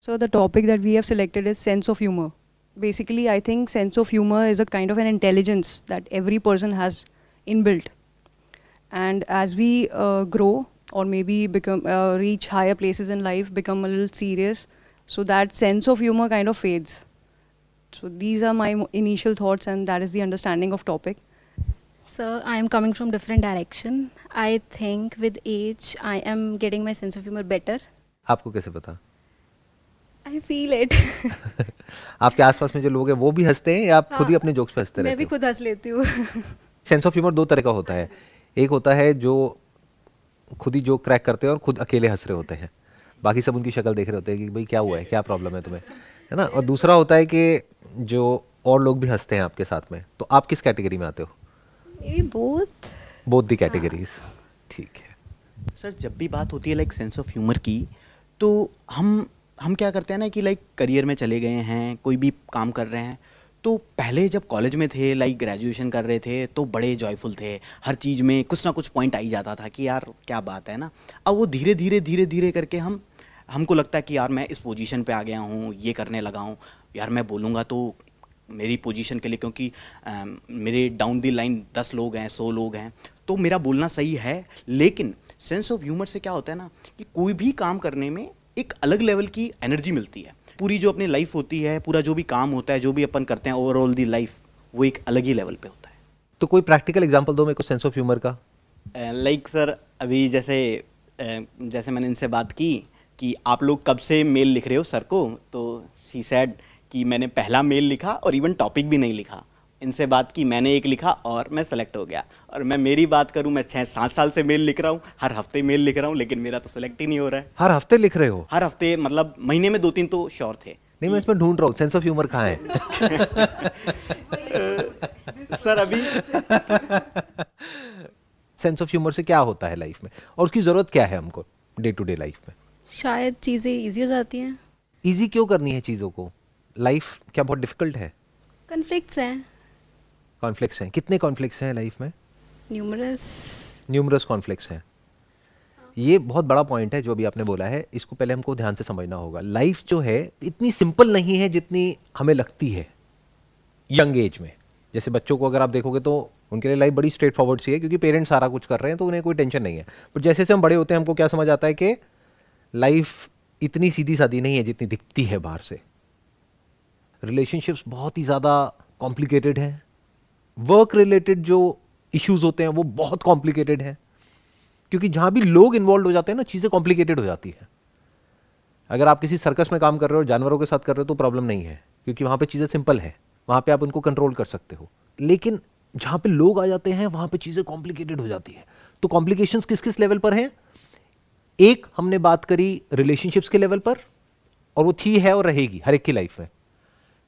So the topic that we have selected is sense of humor. Basically, I think sense of humor is a kind of an intelligence that every person has inbuilt. And as we grow or maybe become reach higher places in life, become a little serious, so that sense of humor kind of fades. So these are my initial thoughts, and that is the understanding of topic. So I am coming from different direction. I think with age I am getting my sense of humor better. आपको कैसे पता? I feel it. आपके आसपास में जो लोग हैं वो भी हंसते हैं या आप खुद ही हाँ, अपने जोक्स पे हंसते मैं रहते भी हो? खुद हंस लेती हूँ. सेंस ऑफ ह्यूमर दो तरह का होता है। एक होता है जो खुद ही जोक क्रैक करते हैं और खुद अकेले हंस रहे होते हैं, बाकी सब उनकी शक्ल देख रहे होते हैं कि भाई क्या हुआ है, क्या प्रॉब्लम है तुम्हें, है ना। और दूसरा होता है कि जो और लोग भी हंसते हैं आपके साथ में। तो आप किस कैटेगरी में आते हो? Maybe both. Both the categories, ठीक है। सर जब भी बात होती है लाइक सेंस ऑफ ह्यूमर की, तो हम क्या करते हैं ना कि लाइक करियर में चले गए हैं, कोई भी काम कर रहे हैं, तो पहले जब कॉलेज में थे, लाइक ग्रेजुएशन कर रहे थे, तो बड़े जॉयफुल थे, हर चीज़ में कुछ ना कुछ पॉइंट आ ही जाता था कि यार क्या बात है ना। अब वो धीरे धीरे करके हमको लगता है कि यार मैं इस पोजीशन पे आ गया हूँ, ये करने लगा हूँ, यार मैं बोलूँगा तो मेरी पोजीशन के लिए, क्योंकि मेरे डाउन दी लाइन 10 लोग हैं, 100 लोग हैं, तो मेरा बोलना सही है। लेकिन सेंस ऑफ ह्यूमर से क्या होता है ना कि कोई भी काम करने में एक अलग लेवल की एनर्जी मिलती है। पूरी जो अपनी लाइफ होती है, पूरा जो भी काम होता है, जो भी अपन करते हैं ओवरऑल दी लाइफ, वो एक अलग ही लेवल पे होता है। तो कोई प्रैक्टिकल एग्जांपल दो मेरे को सेंस ऑफ ह्यूमर का। लाइक सर अभी जैसे मैंने इनसे बात की कि आप लोग कब से मेल लिख रहे हो सर को, तो शी सेड कि मैंने पहला मेल लिखा और इवन टॉपिक भी नहीं लिखा। इनसे बात की, मैंने एक लिखा और मैं सेलेक्ट हो गया। और मैं मेरी बात करूं, मैं 6-7 साल से मेल लिख रहा हूं, हर हफ्ते मेल लिख रहा हूं, लेकिन मेरा तो सेलेक्ट ही नहीं हो रहा है। हर हफ्ते लिख रहे हो? हर हफ्ते मतलब महीने में 2-3 तो श्योर थे। नहीं, मैं इसमें ढूंढ रहा हूँ सेंस ऑफ ह्यूमर कहाँ है। सर अभी सेंस ऑफ ह्यूमर से क्या होता है लाइफ में और उसकी ज़रूरत क्या है हमको डे टू डे लाइफ में? शायद चीज़ें इजी हो जाती हैं. ईजी क्यों करनी है चीज़ों को? लाइफ क्या बहुत डिफिकल्ट है? कन्फ्लिक्ट्स हैं. कॉन्फ्लिक्ट्स हैं? कितने कॉन्फ्लिक्ट्स हैं लाइफ में? न्यूमरस कॉन्फ्लिक्ट्स हैं। ये बहुत बड़ा पॉइंट है जो अभी आपने बोला है, इसको पहले हमको ध्यान से समझना होगा। लाइफ जो है इतनी सिंपल नहीं है जितनी हमें लगती है यंग एज में। जैसे बच्चों को अगर आप देखोगे तो उनके लिए लाइफ बड़ी स्ट्रेट फॉरवर्ड सी है, क्योंकि पेरेंट्स सारा कुछ कर रहे हैं तो उन्हें कोई टेंशन नहीं है। पर जैसे जैसे हम बड़े होते हैं हमको क्या समझ आता है कि लाइफ इतनी सीधी सादी नहीं है जितनी दिखती है बाहर से। रिलेशनशिप्स बहुत ही ज़्यादा कॉम्प्लिकेटेड हैं। वर्क रिलेटेड जो इश्यूज होते हैं वो बहुत कॉम्प्लिकेटेड हैं, क्योंकि जहां भी लोग इन्वॉल्व हो जाते हैं ना, चीज़ें कॉम्प्लिकेटेड हो जाती हैं। अगर आप किसी सर्कस में काम कर रहे हो, जानवरों के साथ कर रहे हो, तो प्रॉब्लम नहीं है, क्योंकि वहां पे चीज़ें सिंपल है, वहां पे आप उनको कंट्रोल कर सकते हो। लेकिन जहां पे लोग आ जाते हैं वहां पे चीज़ें कॉम्प्लिकेटेड हो जाती है। तो कॉम्प्लिकेशंस किस किस लेवल पर हैं? एक हमने बात करी रिलेशनशिप्स के लेवल पर, और वो थी है और रहेगी हर एक की लाइफ में।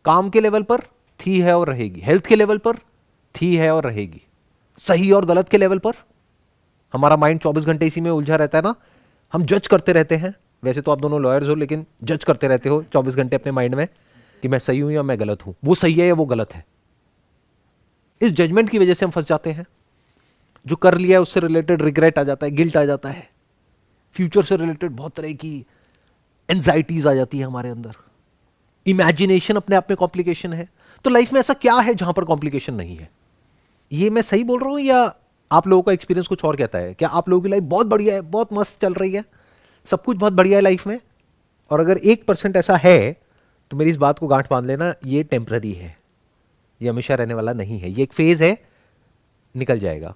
काम के लेवल पर थी है और रहेगी। हेल्थ के लेवल पर थी है और रहेगी। सही और गलत के लेवल पर हमारा माइंड 24 घंटे इसी में उलझा रहता है ना। हम जज करते रहते हैं। वैसे तो आप दोनों लॉयर्स हो, लेकिन जज करते रहते हो 24 घंटे अपने माइंड में कि मैं सही हूं या मैं गलत हूं, वो सही है या वो गलत है। इस जजमेंट की वजह से हम फंस जाते हैं। जो कर लिया है उससे रिलेटेड रिग्रेट आ जाता है, गिल्ट आ जाता है, फ्यूचर से रिलेटेड बहुत तरह की एंजाइटीज आ जाती है हमारे अंदर। इमेजिनेशन अपने आप में कॉम्प्लिकेशन है। तो लाइफ में ऐसा क्या है जहां पर कॉम्प्लिकेशन नहीं है? ये मैं सही बोल रहा हूं या आप लोगों का एक्सपीरियंस कुछ और कहता है? क्या आप लोगों की लाइफ बहुत बढ़िया है, बहुत मस्त चल रही है, सब कुछ बहुत बढ़िया है लाइफ में? और अगर 1% ऐसा है तो मेरी इस बात को गांठ बांध लेना, ये टेम्पररी है, ये हमेशा रहने वाला नहीं है। ये एक फेज है, निकल जाएगा।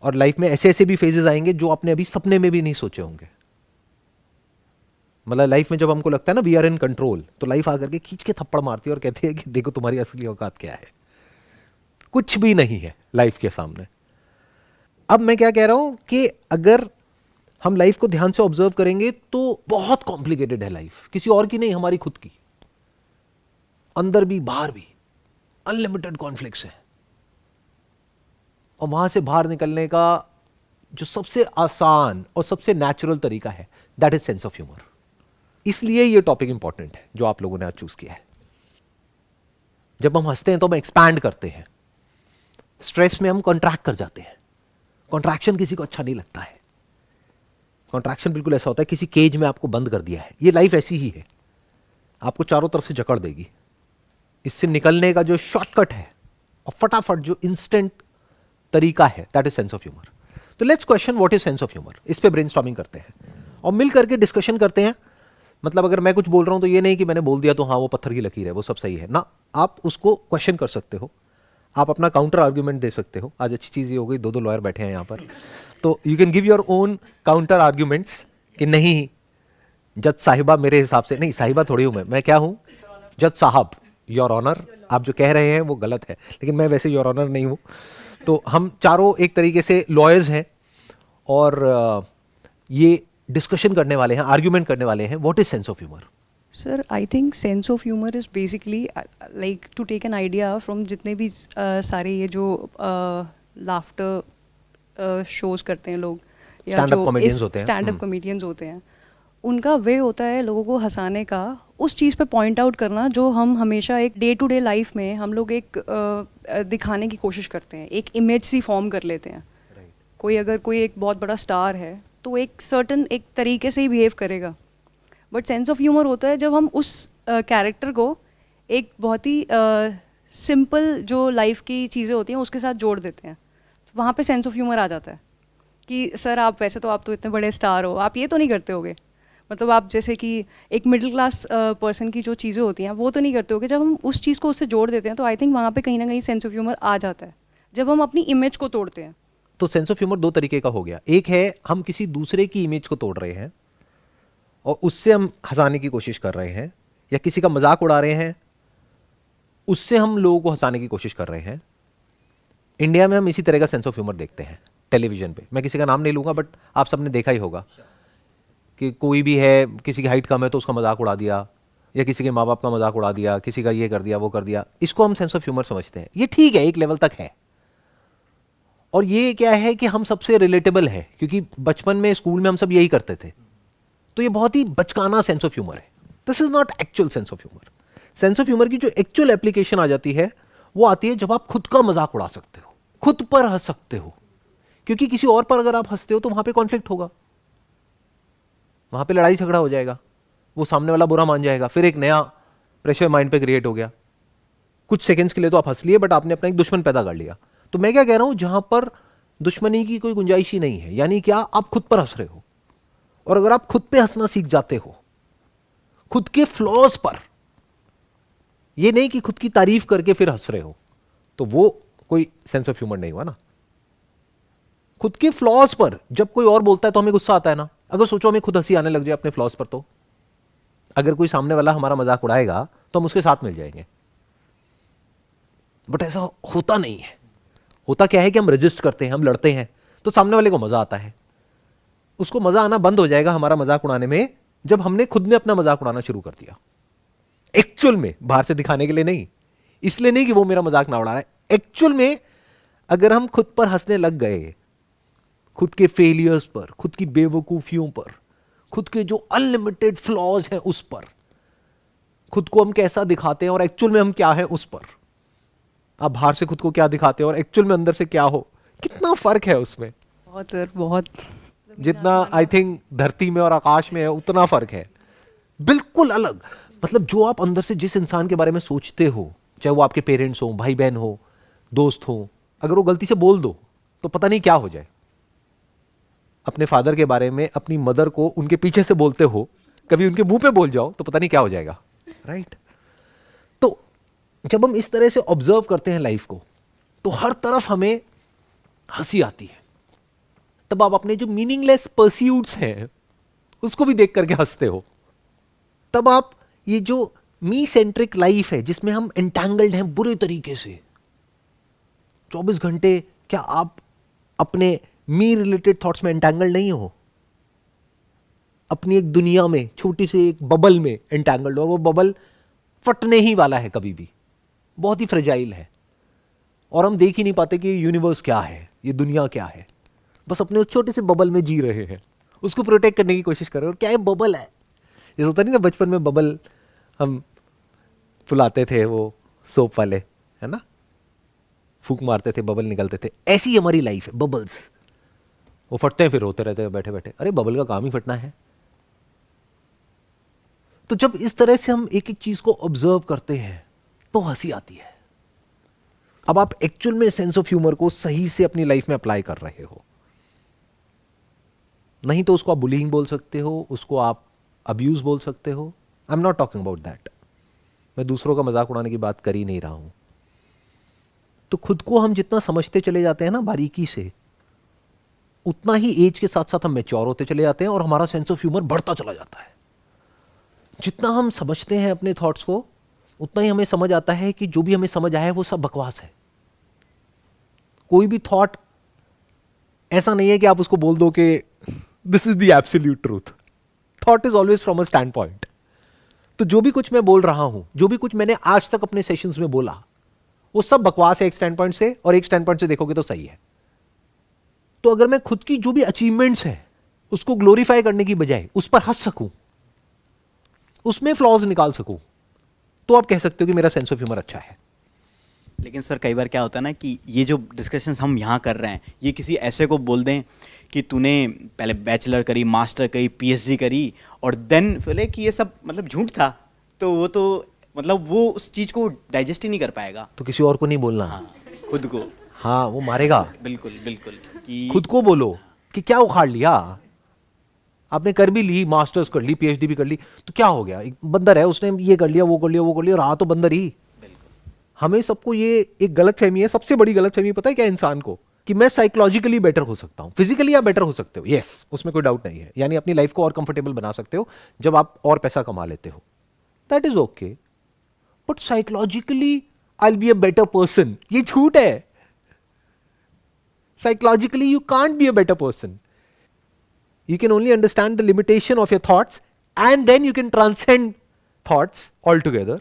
और लाइफ में ऐसे ऐसे भी फेजेस आएंगे जो आपने अभी सपने में भी नहीं सोचे होंगे। मतलब लाइफ में जब हमको लगता है ना वी आर इन कंट्रोल, तो लाइफ आकर के खींच के थप्पड़ मारती है और कहती है कि देखो तुम्हारी असली औकात क्या है। कुछ भी नहीं है लाइफ के सामने। अब मैं क्या कह रहा हूं कि अगर हम लाइफ को ध्यान से ऑब्जर्व करेंगे तो बहुत कॉम्प्लिकेटेड है लाइफ, किसी और की नहीं, हमारी खुद की। अंदर भी बाहर भी अनलिमिटेड कॉन्फ्लिक्ट्स है। और वहां से बाहर निकलने का जो सबसे आसान और सबसे नेचुरल तरीका है, that is sense of humour. इसलिए ये टॉपिक इंपॉर्टेंट है जो आप लोगों ने आज चूज किया है। जब हम हंसते हैं तो हम एक्सपैंड करते हैं, स्ट्रेस में हम कॉन्ट्रैक्ट कर जाते हैं। कॉन्ट्रैक्शन किसी को अच्छा नहीं लगता है। कॉन्ट्रैक्शन बिल्कुल ऐसा होता है किसी केज में आपको बंद कर दिया है। ये लाइफ ऐसी ही है। आपको चारों तरफ से जकड़ देगी। इससे निकलने का जो शॉर्टकट है और फटाफट जो इंस्टेंट तरीका है, that is sense of humour. तो let's question what is sense of humour. इस पे ब्रेनस्टॉर्मिंग करते हैं और मिल करके डिस्कशन करते हैं। मतलब अगर मैं कुछ बोल रहा हूं तो ये नहीं कि मैंने बोल दिया तो हाँ वो पत्थर की लकीर है, वो सब सही है ना। आप उसको क्वेश्चन कर सकते हो, आप अपना काउंटर आर्ग्यूमेंट दे सकते हो। आज अच्छी चीज़ ये हो गई, दो लॉयर बैठे हैं यहाँ पर, तो you can give your own counter arguments कि नहीं जज साहिबा, मेरे हिसाब से नहीं, साहिबा थोड़ी हूँ मैं क्या हूँ, जज साहब, योर ऑनर, आप जो कह रहे हैं वो गलत है, लेकिन मैं वैसे योर ऑनर नहीं हूँ। तो हम चारों एक तरीके से लॉयर्स हैं और ये डिस्कशन करने वाले हैं, आर्ग्यूमेंट करने वाले हैं। What is sense of humour? Sir, I think sense of humor is basically like to take an idea from जितने भी सारे ये जो लाफ्टर शोज करते हैं लोग या Stand-up जो comedians होते हैं। स्टैंड अप कॉमेडियंस होते हैं, उनका वे होता है लोगों को हंसाने का, उस चीज़ पे पॉइंट आउट करना जो हम हमेशा एक डे टू डे लाइफ में हम लोग एक दिखाने की कोशिश करते हैं, एक इमेज सी फॉर्म कर लेते हैं। कोई अगर कोई एक बहुत बड़ा स्टार है तो एक सर्टन एक तरीके से ही बिहेव करेगा, बट सेंस ऑफ ह्यूमर होता है जब हम उस कैरेक्टर को एक बहुत ही सिंपल जो लाइफ की चीज़ें होती हैं उसके साथ जोड़ देते हैं। वहाँ पे सेंस ऑफ ह्यूमर आ जाता है कि सर आप वैसे तो आप तो इतने बड़े स्टार हो, आप ये तो नहीं करते होगे। मतलब आप जैसे कि एक मिडिल क्लास पर्सन की जो चीज़ें होती हैं वो तो नहीं करते होगे। जब हम उस चीज़ को उससे जोड़ देते हैं तो आई थिंक वहाँ पे कहीं ना कहीं सेंस ऑफ ह्यूमर आ जाता है, जब हम अपनी इमेज को तोड़ते हैं। तो सेंस ऑफ ह्यूमर दो तरीके का हो गया। एक है हम किसी दूसरे की इमेज को तोड़ रहे हैं और उससे हम हंसाने की कोशिश कर रहे हैं, या किसी का मजाक उड़ा रहे हैं उससे हम लोगों को हंसाने की कोशिश कर रहे हैं। इंडिया में हम इसी तरह का सेंस ऑफ ह्यूमर देखते हैं टेलीविजन पे। मैं किसी का नाम नहीं लूंगा, बट आप सबने देखा ही होगा कि कोई भी है, किसी की हाइट कम है तो उसका मजाक उड़ा दिया, या किसी के माँ बाप का मजाक उड़ा दिया, किसी का ये कर दिया वो कर दिया। इसको हम सेंस ऑफ ह्यूमर समझते हैं। ये ठीक है, एक लेवल तक है, और ये क्या है कि हम सबसे रिलेटेबल है, क्योंकि बचपन में स्कूल में हम सब यही करते थे। तो ये बहुत ही बचकाना सेंस ऑफ ह्यूमर है। This is not actual sense of humour. Sense of humour की जो एक्चुअल एप्लीकेशन आ जाती है वो आती है जब आप खुद का मजाक उड़ा सकते हो, खुद पर हंस सकते हो। क्योंकि किसी और पर अगर आप हंसते हो तो वहां पे कॉन्फ्लिक्ट होगा, वहां पे लड़ाई झगड़ा हो जाएगा, वो सामने वाला बुरा मान जाएगा, फिर एक नया प्रेशर माइंड पे क्रिएट हो गया। कुछ सेकंड्स के लिए तो आप हंस लिए, बट आपने अपना एक दुश्मन पैदा कर लिया। तो मैं क्या कह रहा हूं, जहां पर दुश्मनी की कोई गुंजाइश ही नहीं है, यानी क्या आप खुद पर हंस रहे हो। और अगर आप खुद पे हंसना सीख जाते हो, खुद के फ्लॉज पर, ये नहीं कि खुद की तारीफ करके फिर हंस रहे हो, तो वो कोई सेंस ऑफ ह्यूमर नहीं हुआ ना। खुद के फ्लॉज पर जब कोई और बोलता है तो हमें गुस्सा आता है ना। अगर सोचो हमें खुद हंसी आने लग जाए अपने फ्लॉज पर, तो अगर कोई सामने वाला हमारा मजाक उड़ाएगा तो हम उसके साथ मिल जाएंगे। बट ऐसा होता नहीं है। होता क्या है कि हम रजिस्ट करते हैं, हम लड़ते हैं, तो सामने वाले को मजा आता है। उसको मजा आना बंद हो जाएगा हमारा मजाक उड़ाने में जब हमने खुद ने अपना मजाक उड़ाना शुरू कर दिया। एक्चुअल में, बाहर से दिखाने के लिए नहीं, इसलिए नहीं कि वो मेरा मजाक ना उड़ा रहा है। एक्चुअल में अगर हम खुद पर हंसने लग गए, खुद के फेलियर्स पर, खुद की बेवकूफियों पर, खुद के जो अनलिमिटेड फ्लॉज हैं उस पर, खुद को हम कैसा दिखाते हैं और एक्चुअल में हम क्या हैं उस पर। आप बाहर से खुद को क्या दिखाते हैं और एक्चुअल में अंदर से क्या हो, कितना फर्क है उसमें। बहुत सर, बहुत। जितना आई थिंक धरती में और आकाश में है उतना फर्क है, बिल्कुल अलग। मतलब जो आप अंदर से जिस इंसान के बारे में सोचते हो, चाहे वो आपके पेरेंट्स हो, भाई बहन हो, दोस्त हो, अगर वो गलती से बोल दो तो पता नहीं क्या हो जाए। अपने फादर के बारे में अपनी मदर को उनके पीछे से बोलते हो, कभी उनके मुंह पे बोल जाओ तो पता नहीं क्या हो जाएगा, राइट? तो जब हम इस तरह से ऑब्जर्व करते हैं लाइफ को, तो हर तरफ हमें हंसी आती है। तब आप अपने जो मीनिंगलेस परस्यूट्स हैं उसको भी देख करके हंसते हो। तब आप ये जो मी सेंट्रिक लाइफ है जिसमें हम एंटैंगल्ड हैं बुरे तरीके से 24 घंटे, क्या आप अपने मी रिलेटेड थॉट्स में एंटैंगल्ड नहीं हो? अपनी एक दुनिया में, छोटी सी एक बबल में एंटैंगल्ड, और वो बबल फटने ही वाला है कभी भी, बहुत ही फ्रेजाइल है, और हम देख ही नहीं पाते कि ये यूनिवर्स क्या है, ये दुनिया क्या है। बस अपने उस छोटे से बबल में जी रहे हैं, उसको प्रोटेक्ट करने की कोशिश कर रहे हैं। और क्या है, बबल है। जैसे होता नहीं ना, बचपन में बबल हम फुलाते थे, वो सोप वाले, है ना, फूंक मारते थे, बबल निकलते थे। ऐसी हमारी लाइफ है, बबल्स। वो फटते हैं, फिर रोते रहते हैं बैठे बैठे। अरे बबल का काम ही फटना है। तो जब इस तरह से हम एक एक चीज को ऑब्जर्व करते हैं तो हंसी आती है। अब आप एक्चुअल में सेंस ऑफ ह्यूमर को सही से अपनी लाइफ में अप्लाई कर रहे हो, नहीं तो उसको आप बुलिंग बोल सकते हो, उसको आप अब्यूज बोल सकते हो। I am not talking about that. मैं दूसरों का मजाक उड़ाने की बात कर ही नहीं रहा हूं। तो खुद को हम जितना समझते चले जाते हैं ना बारीकी से, उतना ही एज के साथ साथ हम मैच्योर होते चले जाते हैं और हमारा सेंस ऑफ ह्यूमर बढ़ता चला जाता है। जितना हम समझते हैं अपने थॉट्स को, उतना ही हमें समझ आता है कि जो भी हमें समझ आया है वो सब बकवास है। कोई भी थॉट ऐसा नहीं है कि आप उसको बोल दो कि this is the absolute truth. Thought is always from a stand point. तो जो भी कुछ मैं बोल रहा हूं, जो भी कुछ मैंने आज तक अपने सेशंस में बोला, वो सब बकवास है एक स्टैंड पॉइंट से, और एक स्टैंड पॉइंट से देखोगे तो सही है। तो अगर मैं खुद की जो भी अचीवमेंट्स हैं उसको ग्लोरीफाई करने की बजाय उस पर हंस सकूं, उसमें फ्लॉज निकाल सकूं, तो आप कह सकते हो कि मेरा सेंस ऑफ ह्यूमर अच्छा है। लेकिन सर कई बार क्या होता है ना कि ये जो डिस्कशंस हम यहाँ कर रहे हैं, ये किसी ऐसे को बोल दें कि तूने पहले बैचलर करी, मास्टर करी, पीएचडी करी, और देन बोले कि ये सब मतलब झूठ था, तो वो तो मतलब वो उस चीज़ को डाइजेस्ट ही नहीं कर पाएगा। तो किसी और को नहीं बोलना। हाँ, खुद को। हाँ, वो मारेगा। बिल्कुल बिल्कुल कि खुद को बोलो कि क्या उखाड़ लिया आपने, कर भी ली, मास्टर्स कर ली, पीएचडी भी कर ली, तो क्या हो गया? एक बंदर है, उसने ये कर लिया, वो कर लिया, वो कर लिया, रहा तो बंदर ही। हमें सबको ये एक गलत फहमी है, सबसे बड़ी गलत फहमी पता है क्या इंसान को, कि मैं साइकोलॉजिकली बेटर हो सकता हूं। फिजिकली आप बेटर हो सकते हो, यस, उसमें कोई डाउट नहीं है, यानी अपनी लाइफ को और कंफर्टेबल बना सकते हो जब आप और पैसा कमा लेते हो, that is okay. But psychologically I will be a better person, ये झूठ है। Psychologically you can't be a better person. You can only understand the limitation of your thoughts and then you can transcend thoughts altogether.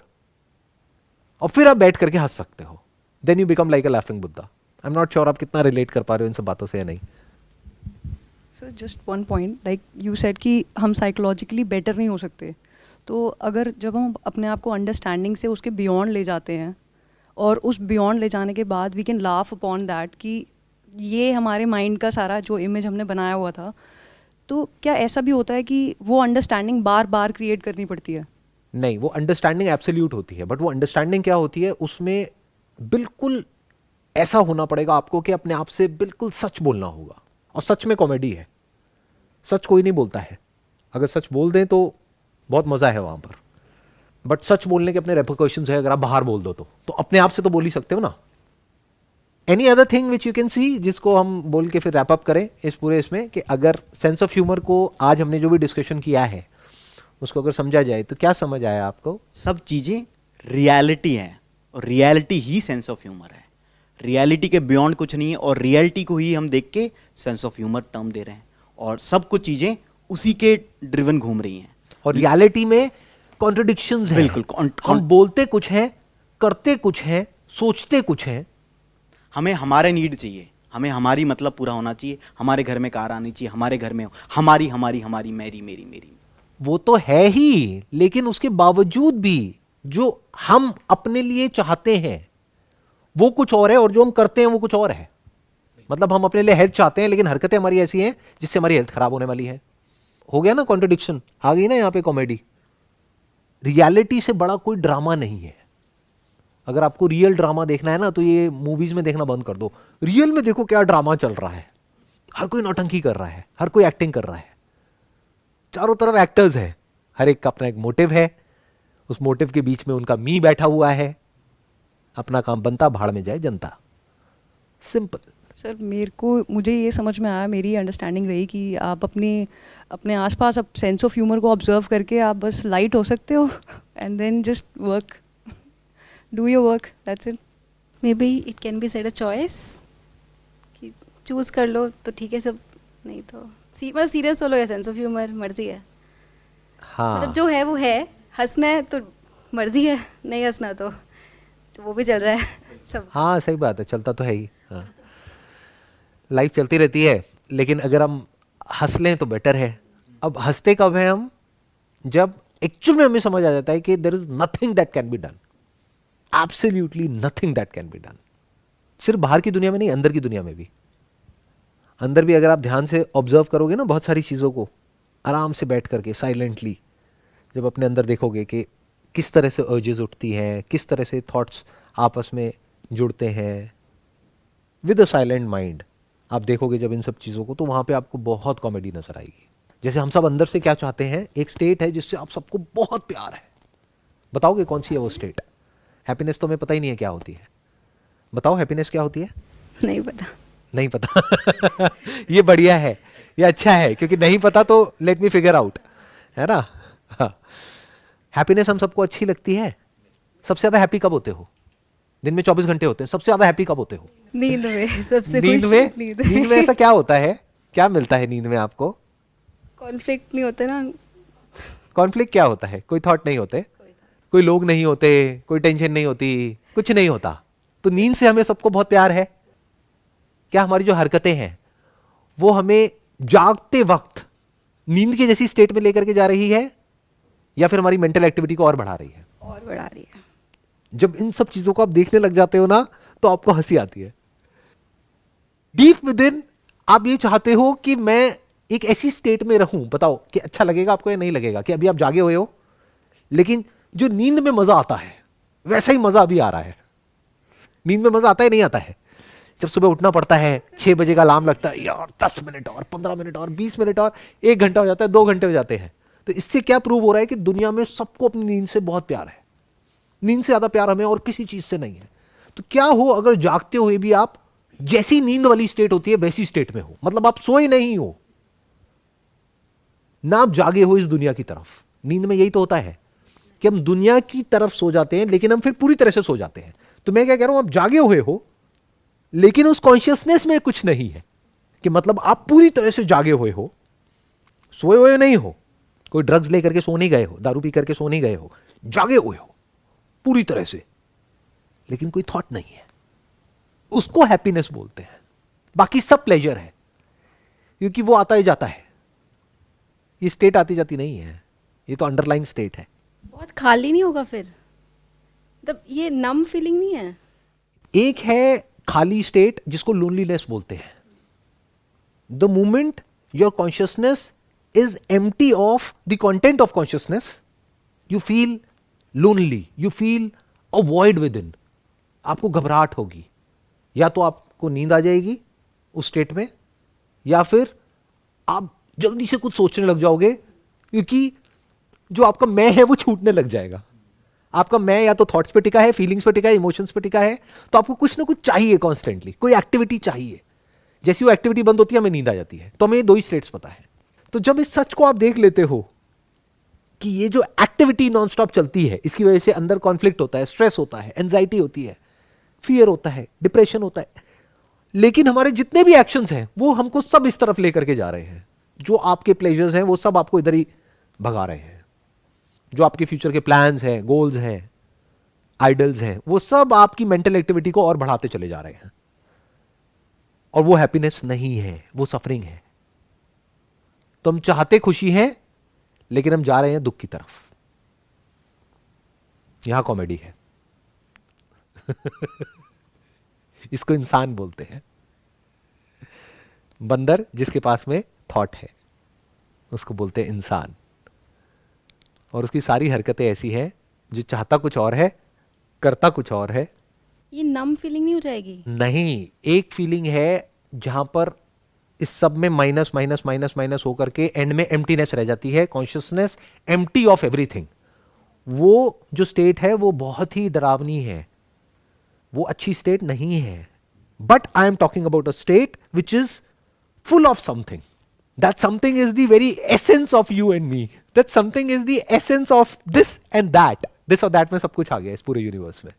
और फिर आप बैठ करके हंस सकते हो। Then you become like a laughing Buddha. I'm not sure आप कितना relate कर पा रहे हो इन सब बातों से या नहीं। So just one point, like you said कि हम psychologically better नहीं हो सकते। तो अगर जब हम अपने आप को अंडरस्टैंडिंग से उसके बियॉन्ड ले जाते हैं, और उस बियॉन्ड ले जाने के बाद we can laugh upon that कि ये हमारे माइंड का सारा जो इमेज हमने बनाया हुआ था, तो क्या ऐसा भी होता है कि वो अंडरस्टैंडिंग बार बार क्रिएट करनी पड़ती है? नहीं, वो अंडरस्टैंडिंग एब्सोल्यूट होती है, बट वो अंडरस्टैंडिंग क्या होती है, उसमें बिल्कुल ऐसा होना पड़ेगा आपको कि अपने आप से बिल्कुल सच बोलना होगा। और सच में कॉमेडी है, सच कोई नहीं बोलता है। अगर सच बोल दें तो बहुत मजा है वहां पर, बट सच बोलने के अपने रेपरकशंस है। अगर आप बाहर बोल दो तो अपने आप से तो बोल ही सकते हो ना। Any other thing which you can see, जिसको हम बोल के फिर रैप अप करें इस पूरे इसमें, कि अगर सेंस ऑफ ह्यूमर को आज हमने जो भी डिस्कशन किया है उसको अगर समझा जाए तो क्या समझ आया आपको? सब चीज़ें रियलिटी है, और reality he sense of humour है। रियलिटी के बियॉन्ड कुछ नहीं है, और रियलिटी को ही हम देख के सेंस ऑफ ह्यूमर टर्म दे रहे हैं, और सब कुछ चीज़ें उसी के ड्रिवन घूम रही हैं। और रियलिटी में कॉन्ट्रडिक्शंस हैं। बिल्कुल, हम बोलते कुछ हैं, करते कुछ हैं, सोचते कुछ हैं। हमें हमारे नीड चाहिए, हमें हमारी मतलब पूरा होना चाहिए, हमारे घर में कार आनी चाहिए, हमारे घर में हमारी हमारी हमारी मेरी मेरी मेरी, वो तो है ही, लेकिन उसके बावजूद भी जो हम अपने लिए चाहते हैं वो कुछ और है, और जो हम करते हैं वो कुछ और है। मतलब हम अपने लिए हेल्थ चाहते हैं, लेकिन हरकतें हमारी ऐसी हैं जिससे हमारी हेल्थ खराब होने वाली है। हो गया ना कॉन्ट्रडिक्शन, आ गई ना यहाँ पे कॉमेडी। रियलिटी से बड़ा कोई ड्रामा नहीं है। अगर आपको रियल ड्रामा देखना है ना, तो ये मूवीज में देखना बंद कर दो। रियल में देखो क्या ड्रामा चल रहा है। हर कोई नौटंकी कर रहा है, हर कोई एक्टिंग कर रहा है, चारों तरफ एक्टर्स है, हर एक का अपना एक मोटिव है, उस मोटिव के बीच में उनका मी बैठा हुआ है, अपना काम बनता, भाड़ में जाए जनता। सिंपल। सर मुझे ये समझ में आया, मेरी अंडरस्टैंडिंग रही कि आप अपने आसपास अब सेंस ऑफ ह्यूमर को ऑब्जर्व करके आप बस लाइट हो सकते हो, and then just work, do your work, that's it. Maybe it can be said a choice कि चूज़ कर लो तो ठीक है सब, नहीं तो मतलब सीरियस हो लो या सेंस ऑफ ह्यूमर, मर्जी है। हाँ, मतलब जो है वो है, हंसना है तो मर्जी है, नहीं हंसना तो वो भी चल रहा है सब। हाँ, सही बात है, चलता तो है ही। हाँ, लाइफ चलती रहती है, लेकिन अगर हम हंस लें तो बेटर है। अब हंसते कब हैं हम? जब एक्चुअल में हमें समझ आ जाता है कि there is nothing that can be done, absolutely nothing that can be done. सिर्फ बाहर की दुनिया में नहीं, अंदर की दुनिया में भी। अंदर भी अगर आप ध्यान से ऑब्जर्व करोगे ना बहुत सारी चीजों को, आराम से बैठ करके साइलेंटली, जब अपने अंदर देखोगे कि किस तरह से अर्जेस उठती हैं, किस तरह से थॉट्स आपस में जुड़ते हैं, विद अ साइलेंट माइंड आप देखोगे जब इन सब चीज़ों को, तो वहाँ पे आपको बहुत कॉमेडी नजर आएगी। जैसे हम सब अंदर से क्या चाहते हैं, एक स्टेट है जिससे आप सबको बहुत प्यार है। बताओगे कौन सी है वो स्टेट? हैप्पीनेस तो हमें पता ही नहीं है क्या होती है। बताओ हैप्पीनेस क्या होती है? नहीं पता। नहीं पता। ये बढ़िया है, ये अच्छा है, क्योंकि नहीं पता तो लेट मी फिगर आउट, है ना। हैप्पीनेस हम सबको अच्छी लगती है। सबसे ज्यादा हैप्पी कब होते हो? दिन में 24 घंटे होते हैं, सबसे ज्यादा हैप्पी कब होते हो? नींद में सबसे नींद खुश। में? नींद नींद में ऐसा क्या होता है, क्या मिलता है नींद में आपको? कॉन्फ्लिक्ट नहीं होते ना। कॉन्फ्लिक्ट क्या होता है? कोई थॉट नहीं होते, कोई लोग नहीं होते, कोई टेंशन नहीं होती, कुछ नहीं होता। तो नींद से हमें सबको बहुत प्यार है। क्या हमारी जो हरकतें हैं वो हमें जागते वक्त नींद के जैसी स्टेट में लेकर के जा रही है, या फिर हमारी मेंटल एक्टिविटी को और बढ़ा रही है? और बढ़ा रही है। जब इन सब चीजों को आप देखने लग जाते हो ना, तो आपको हंसी आती है। डीप विद इन आप ये चाहते हो कि मैं एक ऐसी स्टेट में रहूं। बताओ कि अच्छा लगेगा आपको या नहीं लगेगा, कि अभी आप जागे हुए हो लेकिन जो नींद में मजा आता है वैसा ही मजा अभी आ रहा है। नींद में मजा आता है नहीं आता है? जब सुबह उठना पड़ता है, 6 बजे का अलार्म लगता है, यार 10 मिनट और 15 मिनट और 20 मिनट और 1 घंटा हो जाता है, 2 घंटे हो जाते हैं। तो इससे क्या प्रूव हो रहा है कि दुनिया में सबको अपनी नींद से बहुत प्यार है। नींद से ज्यादा प्यार हमें और किसी चीज से नहीं है। तो क्या हो अगर जागते हुए भी आप जैसी नींद वाली स्टेट होती है वैसी स्टेट में हो, मतलब आप सोए नहीं हो ना, आप जागे हो इस दुनिया की तरफ। नींद में यही तो होता है कि हम दुनिया की तरफ सो जाते हैं लेकिन हम फिर पूरी तरह से सो जाते हैं। तो मैं क्या कह रहा हूं, आप जागे हुए हो लेकिन उस कॉन्शियसनेस में कुछ नहीं है, कि मतलब आप पूरी तरह से जागे हुए हो, सोए हुए नहीं हो। कोई ड्रग्स लेकर के सो नहीं गए हो, दारू पी करके सो नहीं गए हो, जागे हुए हो पूरी तरह से, लेकिन कोई थॉट नहीं है। उसको हैप्पीनेस बोलते हैं। बाकी सब प्लेजर है, क्योंकि वो आता ही जाता है। ये स्टेट आती जाती नहीं है, ये तो अंडरलाइन स्टेट है। बहुत खाली नहीं होगा फिर? मतलब ये नम फीलिंग नहीं है? एक है खाली स्टेट जिसको लोनलीनेस बोलते हैं। The moment your consciousness is empty of the content of consciousness, you feel lonely, you feel a void with in. आपको घबराहट होगी, या तो आपको नींद आ जाएगी उस स्टेट में, या फिर आप जल्दी से कुछ सोचने लग जाओगे, क्योंकि जो आपका मैं है वो छूटने लग जाएगा। आपका मैं या तो थॉट्स पे टिका है, फीलिंग्स पे टिका है, इमोशंस पे टिका है, तो आपको कुछ ना कुछ चाहिए कॉन्स्टेंटली, कोई एक्टिविटी चाहिए। जैसी वो एक्टिविटी बंद होती है हमें नींद आ जाती है। तो हमें ये 2 ही स्टेट्स पता है। तो जब इस सच को आप देख लेते हो कि ये जो एक्टिविटी नॉनस्टॉप चलती है, इसकी वजह से अंदर कॉन्फ्लिक्ट होता है, स्ट्रेस होता है, एंजाइटी होती है, फियर होता है, डिप्रेशन होता है, लेकिन हमारे जितने भी एक्शंस हैं वो हमको सब इस तरफ लेकर के जा रहे हैं। जो आपके प्लेजर्स हैं वो सब आपको इधर ही भगा रहे हैं। जो आपके फ्यूचर के प्लान्स हैं, गोल्स हैं, आइडल्स हैं, वो सब आपकी मेंटल एक्टिविटी को और बढ़ाते चले जा रहे हैं। और वो हैप्पीनेस नहीं है, वो सफरिंग है। तो हम चाहते खुशी है लेकिन हम जा रहे हैं दुख की तरफ। यहां कॉमेडी है। इसको इंसान बोलते हैं। बंदर जिसके पास में थॉट है उसको बोलते हैं इंसान। और उसकी सारी हरकतें ऐसी हैं, जो चाहता कुछ और है, करता कुछ और है। ये नम फीलिंग नहीं हो जाएगी? नहीं, एक फीलिंग है जहां पर इस सब में माइनस माइनस माइनस माइनस होकर के एंड में एम्प्टीनेस रह जाती है, कॉन्शियसनेस एम्प्टी ऑफ एवरीथिंग। वो जो स्टेट है वो बहुत ही डरावनी है, वो अच्छी स्टेट नहीं है। But I am talking about a state which is full of something. That something is the very essence of you and me. That something is the essence of this and that. This or that में सब कुछ आ गया इस पूरे universe में.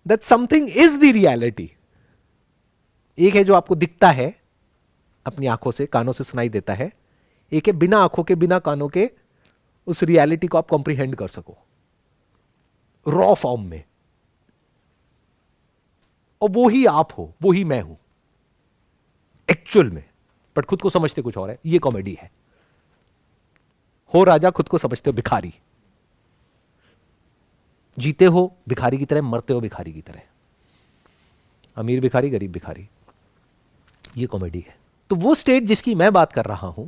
That something is the reality. एक है जो आपको दिखता है अपनी आंखों से, कानों से सुनाई देता है। एक है बिना आंखों के, बिना कानों के, उस रियलिटी को आप कॉम्प्रिहेंड कर सको रॉ फॉर्म में, और वो ही आप हो, वो ही मैं हूं एक्चुअल में, बट खुद को समझते कुछ और है। ये कॉमेडी है। हो राजा, खुद को समझते हो भिखारी। जीते हो भिखारी की तरह, मरते हो भिखारी की तरह। अमीर भिखारी, गरीब भिखारी, ये कॉमेडी है। तो वो स्टेट जिसकी मैं बात कर रहा हूं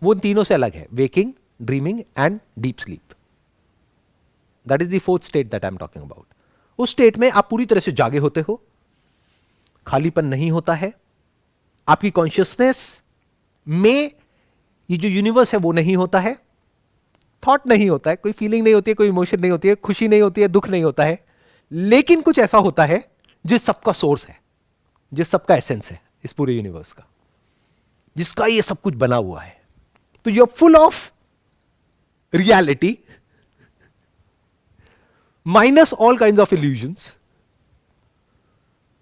वो इन तीनों से अलग है। Waking, dreaming and deep sleep. That is the fourth state that I am talking about. उस स्टेट में आप पूरी तरह से जागे होते हो, खालीपन नहीं होता है, आपकी कॉन्शियसनेस में ये जो यूनिवर्स है वो नहीं होता है, थॉट नहीं होता है, कोई फीलिंग नहीं होती है, कोई इमोशन नहीं होती है, खुशी नहीं होती है, दुख नहीं होता है, लेकिन कुछ ऐसा होता है जो सबका सोर्स है, जो सबका एसेंस है इस पूरे यूनिवर्स का, जिसका ये सब कुछ बना हुआ है. तो you are full of reality minus all kind of illusions.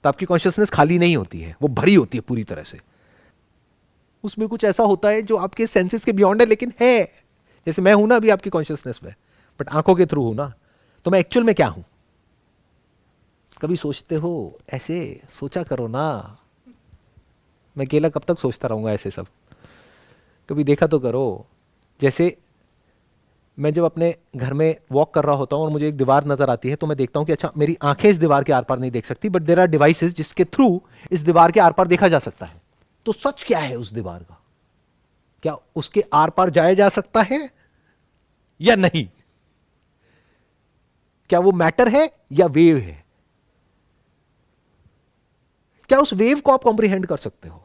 तो आपकी कॉन्शियसनेस खाली नहीं होती है, वो भरी होती है पूरी तरह से. उसमें कुछ ऐसा होता है जो आपके सेंसेस के बियॉन्ड है, लेकिन है. जैसे मैं हूं ना अभी आपकी कॉन्शियसनेस में, बट आंखों के थ्रू हूं ना, तो मैं एक्चुअल में क्या हूं? कभी सोचते हो ऐसे? सोचा करो ना. मैं अकेला कब तक सोचता रहूंगा ऐसे सब? कभी देखा तो करो. जैसे मैं जब अपने घर में वॉक कर रहा होता हूं और मुझे एक दीवार नजर आती है, तो मैं देखता हूं कि अच्छा मेरी आंखें इस दीवार के आर पार नहीं देख सकती, बट देयर आर डिवाइसेस जिसके थ्रू इस दीवार के आर पार देखा जा सकता है. तो सच क्या है उस दीवार का? क्या उसके आर पार जाया जा सकता है या नहीं? क्या वो मैटर है या वेव है? क्या उस वेव को आप कॉम्प्रिहेंड कर सकते हो?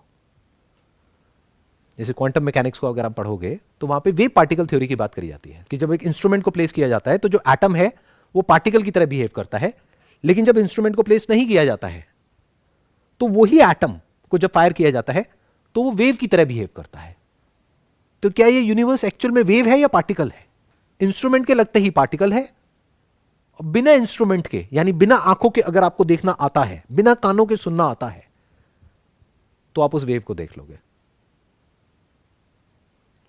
जैसे क्वांटम मैकेनिक्स को अगर आप पढ़ोगे तो वहां पे वेव पार्टिकल थ्योरी की बात करी जाती है कि जब एक इंस्ट्रूमेंट को प्लेस किया जाता है तो जो एटम है वो पार्टिकल की तरह बिहेव करता है, लेकिन जब इंस्ट्रूमेंट को प्लेस नहीं किया जाता है तो वही एटम को जब फायर किया जाता है तो वो वेव की तरह बिहेव करता है. तो क्या ये यूनिवर्स एक्चुअल में वेव है या पार्टिकल है? इंस्ट्रूमेंट के लगते ही पार्टिकल है, बिना इंस्ट्रूमेंट के, यानी बिना आंखों के अगर आपको देखना आता है, बिना कानों के सुनना आता है, तो आप उस वेव को देख लोगे.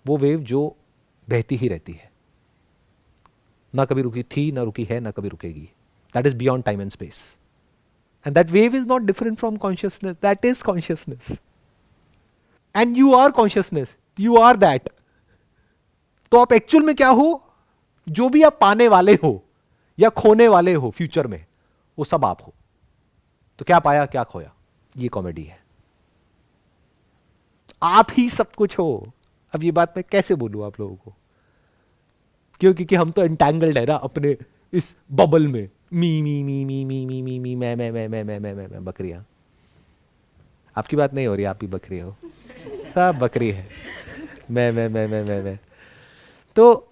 वो वेव जो बहती ही रहती है, ना कभी रुकी थी, ना रुकी है, ना कभी रुकेगी. That is beyond time and space. And that wave is not different from consciousness. That is consciousness. And you are consciousness. You are that. तो आप एक्चुअल में क्या हो? जो भी आप पाने वाले हो या खोने वाले हो फ्यूचर में, वो सब आप हो. तो क्या पाया क्या खोया, ये कॉमेडी है. आप ही सब कुछ हो. अब ये बात मैं कैसे बोलूं आप लोगों को? क्योंकि हम तो एंटैंगल्ड है ना अपने इस बबल में. मी मी मी मी मी मी मी मी मैं बकरियां. आपकी बात नहीं हो रही, आप ही बकरी हो. सब बकरी है. मैं. तो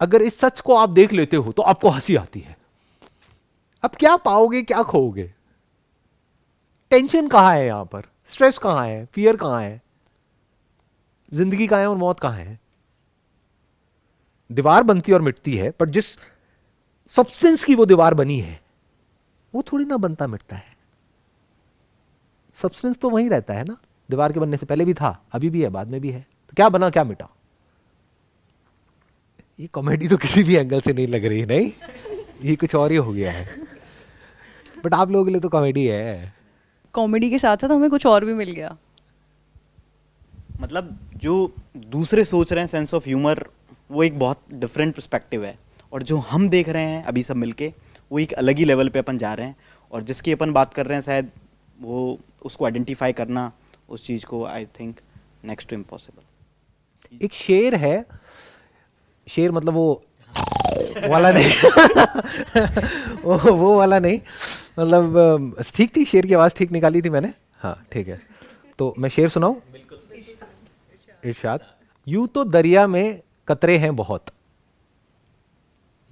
अगर इस सच को आप देख लेते हो तो आपको हंसी आती है. अब क्या पाओगे, क्या खोओगे? टेंशन कहां है यहां पर? स्ट्रेस कहां है? फियर कहां है? जिंदगी कहां है और मौत कहां है? दीवार बनती और मिटती है, पर जिस सब्सटेंस की वो दीवार बनी है वो थोड़ी ना बनता मिटता है. सब्सटेंस तो वहीं रहता है ना. दीवार के बनने से पहले भी था, अभी भी है, बाद में भी है. तो क्या बना क्या मिटा? ये कॉमेडी तो किसी भी एंगल से नहीं लग रही. नहीं, ये कुछ और ही हो गया है. बट आप लोगों के लिए तो कॉमेडी है. कॉमेडी के साथ साथ हमें कुछ और भी मिल गया. मतलब जो दूसरे सोच रहे हैं सेंस ऑफ ह्यूमर, वो एक बहुत डिफरेंट पर्सपेक्टिव है, और जो हम देख रहे हैं अभी सब मिलके, वो एक अलग ही लेवल पे अपन जा रहे हैं. और जिसकी अपन बात कर रहे हैं, शायद वो उसको आइडेंटिफाई करना, उस चीज़ को, I think next to impossible. एक शेर है, शेर मतलब वो वाला नहीं. वो वाला नहीं, मतलब ठीक थी, शेर की आवाज ठीक निकाली थी मैंने. हाँ ठीक है. तो मैं शेर सुनाऊं? इरशाद. यूं तो दरिया में कतरे हैं बहुत,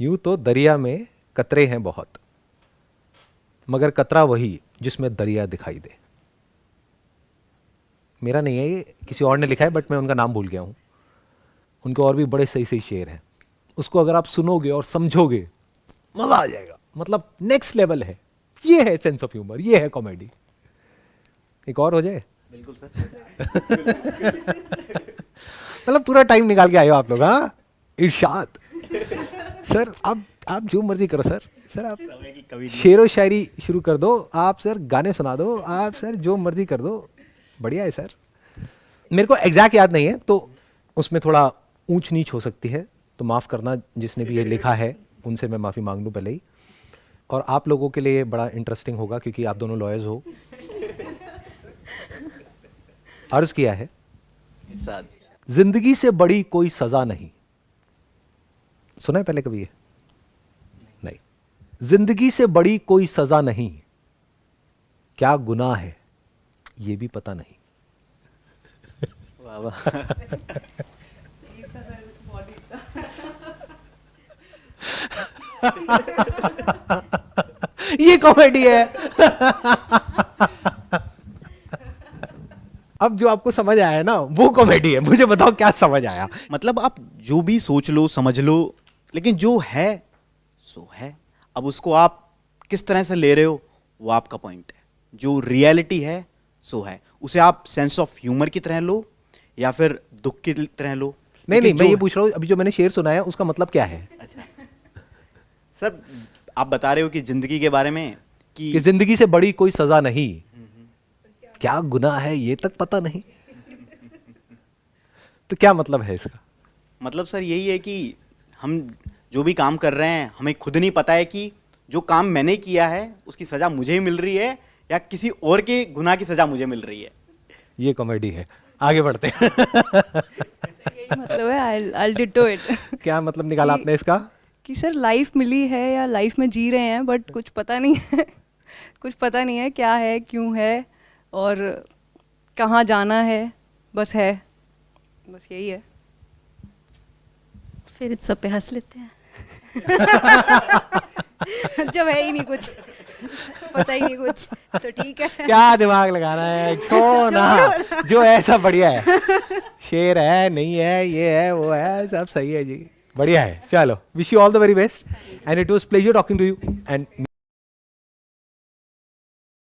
यूं तो दरिया में कतरे हैं बहुत, मगर कतरा वही जिसमें दरिया दिखाई दे. मेरा नहीं है ये, किसी और ने लिखा है, बट मैं उनका नाम भूल गया हूं. उनके और भी बड़े सही सही शेर हैं. उसको अगर आप सुनोगे और समझोगे, मजा आ जाएगा. मतलब नेक्स्ट लेवल है. ये है सेंस ऑफ ह्यूमर, ये है कॉमेडी. एक और हो जाए. बिल्कुल सर. मतलब पूरा टाइम निकाल के आए हो आप लोग. हाँ इरशाद सर, आप जो मर्जी करो सर. सर आप शेरो शायरी शुरू कर दो, आप सर गाने सुना दो, आप सर जो मर्जी कर दो. बढ़िया है सर. मेरे को एग्जैक्ट याद नहीं है, तो उसमें थोड़ा ऊंच नीच हो सकती है, तो माफ़ करना जिसने भी ये लिखा है, उनसे मैं माफ़ी मांग लूँ पहले ही. और आप लोगों के लिए बड़ा इंटरेस्टिंग होगा क्योंकि आप दोनों लॉयर्स हो. अर्ज किया है, जिंदगी से बड़ी कोई सज़ा नहीं, सुना है पहले कभी ये? नहीं। जिंदगी से बड़ी कोई सजा नहीं, क्या गुनाह है ये भी पता नहीं। वाह वाह। ये कॉमेडी है। अब जो आपको समझ आया ना वो कॉमेडी है। मुझे बताओ क्या समझ आया? मतलब आप जो भी सोच लो समझ लो, लेकिन जो है सो है। अब उसको आप किस तरह से ले रहे हो वो आपका पॉइंट है। जो रियलिटी है सो है, उसे आप सेंस ऑफ ह्यूमर की तरह लो या फिर दुख की तरह लो। नहीं लेकिन मैं ये जो- पूछ रहा हूँ अभी जो मैंने शेर सुनाया उसका मतलब क्या है? सर आप बता रहे हो कि जिंदगी के बारे में कि कि जिंदगी से बड़ी कोई सजा नहीं, क्या गुनाह है ये तक पता नहीं। तो क्या मतलब है इसका? मतलब सर यही है कि हम जो भी काम कर रहे हैं हमें खुद नहीं पता है कि जो काम मैंने किया है उसकी सजा मुझे ही मिल रही है या किसी और के गुनाह की सजा मुझे मिल रही है। ये कॉमेडी है। आगे बढ़ते हैं। यही मतलब है, I'll ditto it. क्या मतलब निकाला कि- आपने इसका? कि सर लाइफ मिली है या लाइफ में जी रहे हैं बट कुछ पता नहीं है। कुछ पता नहीं है क्या है, क्यों है और कहाँ जाना है, बस है, बस यही है। फिर इस सब पे हंस लेते हैं। जब है ही नहीं कुछ, पता ही नहीं कुछ, तो ठीक है। क्या दिमाग लगाना है, छोड़ो ना। जो है सब बढ़िया है। शेर है, नहीं है, ये है, वो है, सब सही है जी, बढ़िया है। चलो, wish you all the very best and it was pleasure talking to you and